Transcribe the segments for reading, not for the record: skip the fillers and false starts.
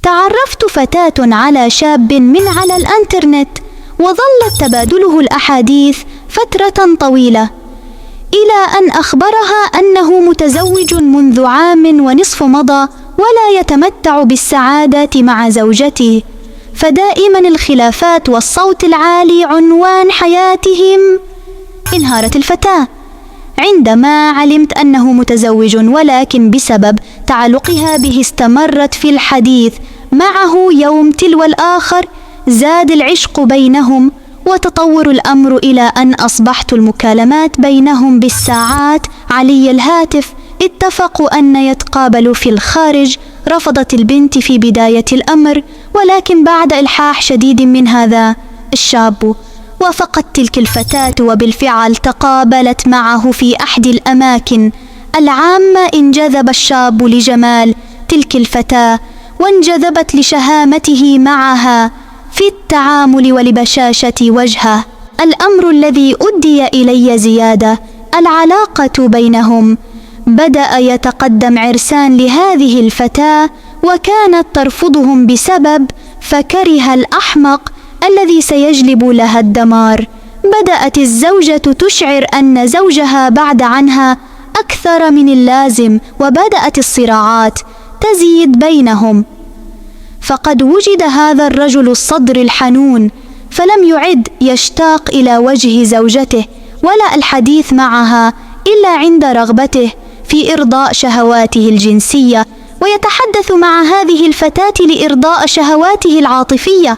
تعرفت فتاة على شاب من على الإنترنت، وظلت تبادله الأحاديث فترة طويلة، إلى أن أخبرها أنه متزوج منذ عام ونصف مضى، ولا يتمتع بالسعادة مع زوجته، فدائما الخلافات والصوت العالي عنوان حياتهم. انهارت الفتاة عندما علمت أنه متزوج، ولكن بسبب تعلقها به استمرت في الحديث معه يوم تلو الآخر. زاد العشق بينهم، وتطور الأمر إلى أن أصبحت المكالمات بينهم بالساعات علي الهاتف. اتفقوا أن يتقابلوا في الخارج. رفضت البنت في بداية الأمر، ولكن بعد إلحاح شديد من هذا الشاب وافقت تلك الفتاة، وبالفعل تقابلت معه في أحد الأماكن العامة. انجذب الشاب لجمال تلك الفتاة، وانجذبت لشهامته معها في التعامل ولبشاشة وجهه. الأمر الذي أدي إلي زيادة العلاقة بينهم. بدأ يتقدم عرسان لهذه الفتاة، وكانت ترفضهم بسبب فكره الأحمق الذي سيجلب لها الدمار. بدأت الزوجة تشعر أن زوجها بعد عنها أكثر من اللازم، وبدأت الصراعات تزيد بينهم. فقد وجد هذا الرجل الصدر الحنون، فلم يعد يشتاق إلى وجه زوجته ولا الحديث معها إلا عند رغبته في إرضاء شهواته الجنسية، ويتحدث مع هذه الفتاة لإرضاء شهواته العاطفية،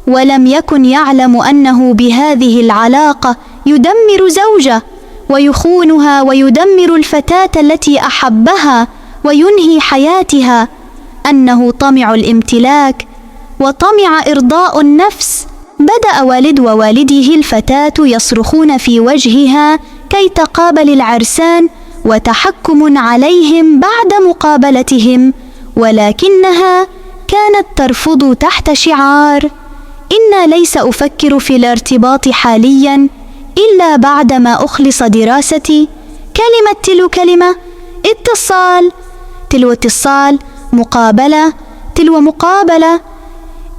ولم يكن يعلم أنه بهذه العلاقة يدمر زوجه ويخونها ويدمر الفتاة التي أحبها وينهي حياتها، أنه طمع الامتلاك وطمع إرضاء النفس. بدأ والد ووالده الفتاة يصرخون في وجهها كي تقابل العرسان، وتحكم عليهم بعد مقابلتهم، ولكنها كانت ترفض تحت شعار: إن ليس أفكر في الارتباط حاليا إلا بعدما أخلص دراستي. كلمة تلو كلمة، اتصال تلو اتصال، مقابلة تلو مقابلة،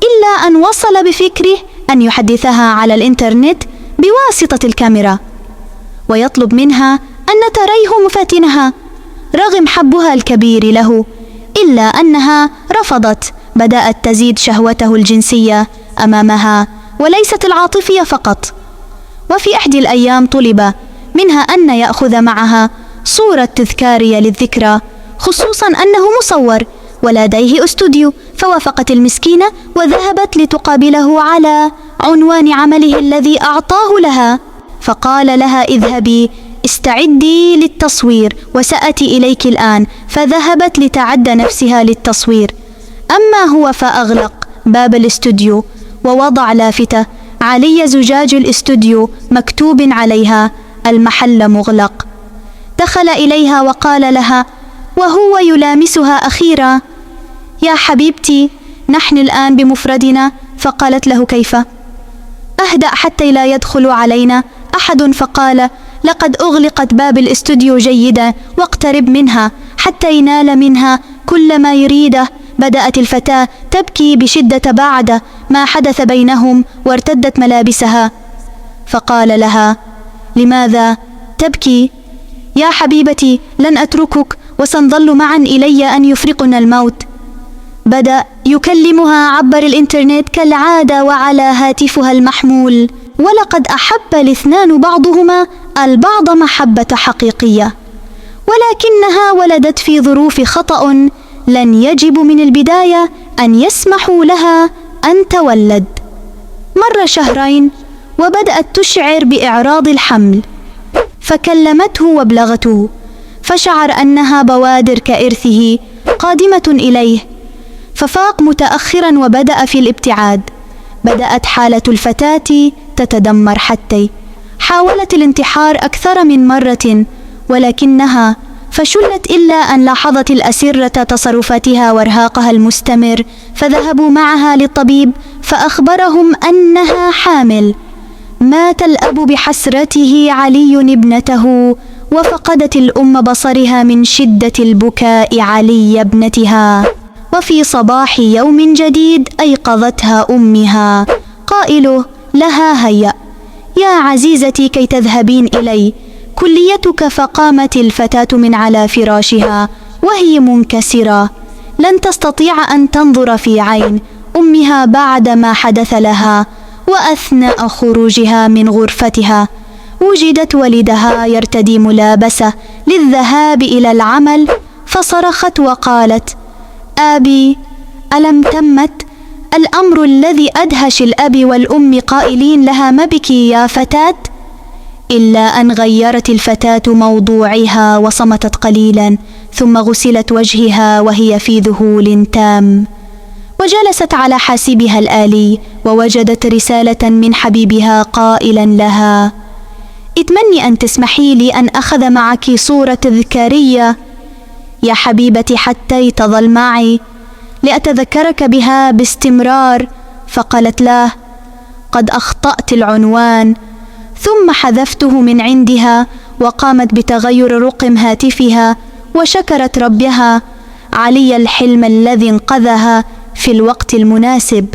إلا أن وصل بفكره أن يحدثها على الإنترنت بواسطة الكاميرا، ويطلب منها أن تريه مفاتنها رغم حبها الكبير له، إلا أنها رفضت. بدأت تزيد شهوته الجنسية أمامها وليست العاطفية فقط. وفي إحدى الأيام طلب منها أن يأخذ معها صورة تذكارية للذكرى، خصوصا أنه مصور ولديه استوديو. فوافقت المسكينة وذهبت لتقابله على عنوان عمله الذي أعطاه لها، فقال لها: اذهبي استعدي للتصوير وسأتي إليك الآن. فذهبت لتعد نفسها للتصوير، أما هو فأغلق باب الاستوديو ووضع لافتة علي زجاج الاستوديو مكتوب عليها: المحل مغلق. دخل إليها وقال لها وهو يلامسها أخيرا: يا حبيبتي، نحن الآن بمفردنا. فقالت له: كيف؟ أهدأ حتى لا يدخل علينا أحد. فقال: لقد أغلقت باب الاستوديو جيدا، واقترب منها حتى ينال منها كل ما يريده. بدأت الفتاة تبكي بشدة بعد ما حدث بينهم، وارتدت ملابسها. فقال لها: لماذا تبكي؟ يا حبيبتي، لن أتركك، وسنظل معا إلي أن يفرقنا الموت. بدأ يكلمها عبر الإنترنت كالعادة وعلى هاتفها المحمول، ولقد أحب الاثنان بعضهما البعض محبة حقيقية، ولكنها ولدت في ظروف خطأ لن يجب من البداية أن يسمحوا لها أن تولد. مر شهرين وبدأت تشعر بإعراض الحمل، فكلمته وابلغته، فشعر أنها بوادر كإرثه قادمة إليه، ففاق متأخرا وبدأ في الابتعاد. بدأت حالة الفتاة تتدمر حتى حاولت الانتحار أكثر من مرة، ولكنها فشلت إلا أن لاحظت الأسرة تصرفاتها وارهاقها المستمر، فذهبوا معها للطبيب فأخبرهم أنها حامل. مات الأب بحسرته علي ابنته، وفقدت الأم بصرها من شدة البكاء علي ابنتها. وفي صباح يوم جديد أيقظتها أمها قائله لها هيا يا عزيزتي كي تذهبين إلي كليتك. فقامت الفتاة من على فراشها وهي منكسرة، لن تستطيع أن تنظر في عين أمها بعد ما حدث لها. وأثناء خروجها من غرفتها وجدت والدها يرتدي ملابسة للذهاب إلى العمل، فصرخت وقالت: أبي، ألم تمت؟ الأمر الذي أدهش الأب والأم قائلين لها: ما بك يا فتاة؟ إلا أن غيرت الفتاة موضوعها وصمتت قليلا، ثم غسلت وجهها وهي في ذهول تام، وجلست على حاسبها الآلي ووجدت رسالة من حبيبها قائلا لها: اتمني أن تسمحي لي أن أخذ معك صورة تذكارية يا حبيبتي حتى تظل معي لأتذكرك بها باستمرار. فقالت له: قد أخطأت العنوان. ثم حذفته من عندها وقامت بتغير رقم هاتفها، وشكرت ربها علي الحلم الذي انقذها في الوقت المناسب.